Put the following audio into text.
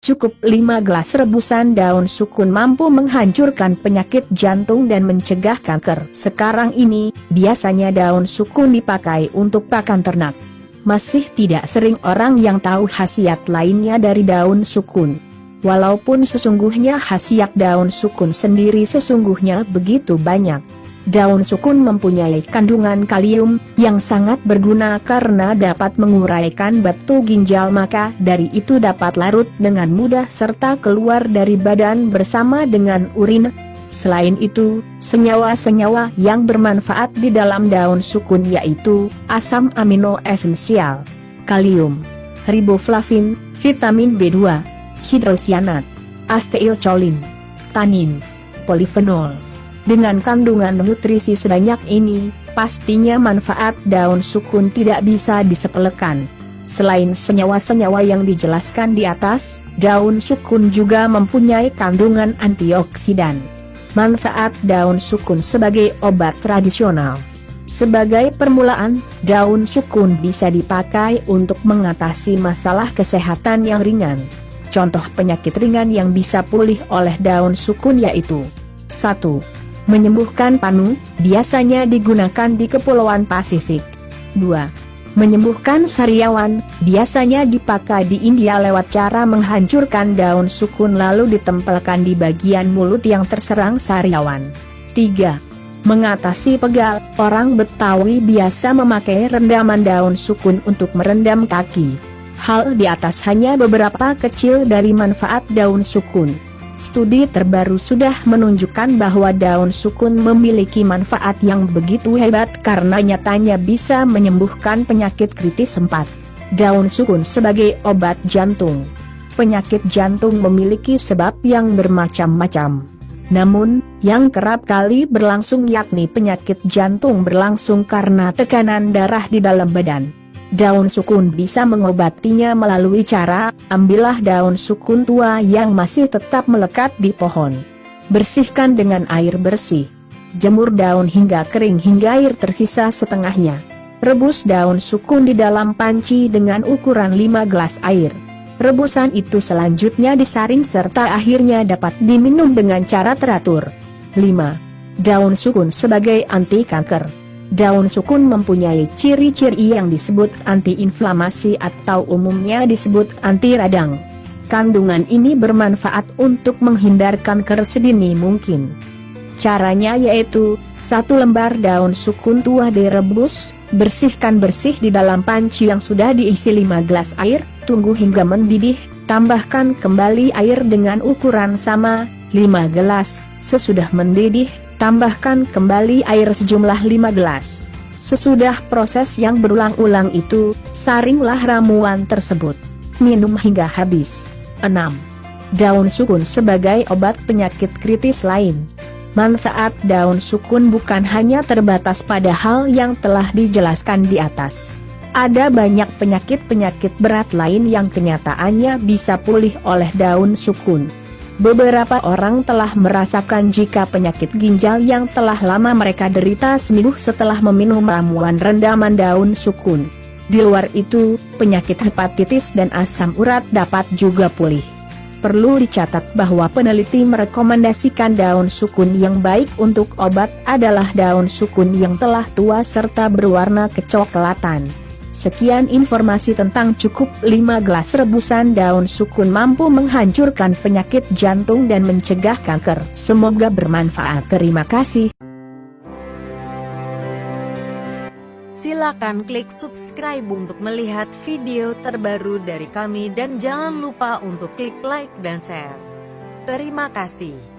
Cukup 5 gelas rebusan daun sukun mampu menghancurkan penyakit jantung dan mencegah kanker. Sekarang ini, biasanya daun sukun dipakai untuk pakan ternak. Masih tidak sering orang yang tahu khasiat lainnya dari daun sukun. Walaupun sesungguhnya khasiat daun sukun sendiri sesungguhnya begitu banyak. Daun sukun mempunyai kandungan kalium yang sangat berguna karena dapat menguraikan batu ginjal, maka dari itu dapat larut dengan mudah serta keluar dari badan bersama dengan urin. Selain itu, senyawa-senyawa yang bermanfaat di dalam daun sukun yaitu asam amino esensial, kalium, riboflavin, vitamin B2, hidrosianat, asetilkolin, tanin, polifenol. Dengan kandungan nutrisi sebanyak ini, pastinya manfaat daun sukun tidak bisa disepelekan. Selain senyawa-senyawa yang dijelaskan di atas, daun sukun juga mempunyai kandungan antioksidan. Manfaat daun sukun sebagai obat tradisional. Sebagai permulaan, daun sukun bisa dipakai untuk mengatasi masalah kesehatan yang ringan. Contoh penyakit ringan yang bisa pulih oleh daun sukun yaitu 1. Menyembuhkan panu, biasanya digunakan di Kepulauan Pasifik. 2. Menyembuhkan sariawan, biasanya dipakai di India lewat cara menghancurkan daun sukun lalu ditempelkan di bagian mulut yang terserang sariawan. 3. Mengatasi pegal, orang Betawi biasa memakai rendaman daun sukun untuk merendam kaki. Hal di atas hanya beberapa kecil dari manfaat daun sukun. Studi terbaru sudah menunjukkan bahwa daun sukun memiliki manfaat yang begitu hebat karena nyatanya bisa menyembuhkan penyakit kritis 4. Daun sukun sebagai obat jantung. Penyakit jantung memiliki sebab yang bermacam-macam. Namun, yang kerap kali berlangsung yakni penyakit jantung berlangsung karena tekanan darah di dalam badan. Daun sukun bisa mengobatinya melalui cara, ambillah daun sukun tua yang masih tetap melekat di pohon. Bersihkan dengan air bersih. Jemur daun hingga kering hingga air tersisa setengahnya. Rebus daun sukun di dalam panci dengan ukuran 5 gelas air. Rebusan itu selanjutnya disaring serta akhirnya dapat diminum dengan cara teratur. 5. Daun sukun sebagai anti kanker. Daun sukun mempunyai ciri-ciri yang disebut anti-inflamasi atau umumnya disebut anti radang. Kandungan ini bermanfaat untuk menghindar kanker sedini mungkin. Caranya yaitu, 1 lembar daun sukun tua direbus, bersihkan bersih di dalam panci yang sudah diisi 5 gelas air, tunggu hingga mendidih, tambahkan kembali air dengan ukuran sama, 5 gelas, sesudah mendidih, tambahkan kembali air sejumlah 5 gelas. Sesudah proses yang berulang-ulang itu, saringlah ramuan tersebut. Minum hingga habis. 6. Daun sukun sebagai obat penyakit kritis lain. Manfaat daun sukun bukan hanya terbatas pada hal yang telah dijelaskan di atas. Ada banyak penyakit-penyakit berat lain yang kenyataannya bisa pulih oleh daun sukun. Beberapa orang telah merasakan jika penyakit ginjal yang telah lama mereka derita sembuh setelah meminum ramuan rendaman daun sukun. Di luar itu, penyakit hepatitis dan asam urat dapat juga pulih. Perlu dicatat bahwa peneliti merekomendasikan daun sukun yang baik untuk obat adalah daun sukun yang telah tua serta berwarna kecoklatan. Sekian informasi tentang cukup 5 gelas rebusan daun sukun mampu menghancurkan penyakit jantung dan mencegah kanker. Semoga bermanfaat. Terima kasih. Silakan klik subscribe untuk melihat video terbaru dari kami dan jangan lupa untuk klik like dan share. Terima kasih.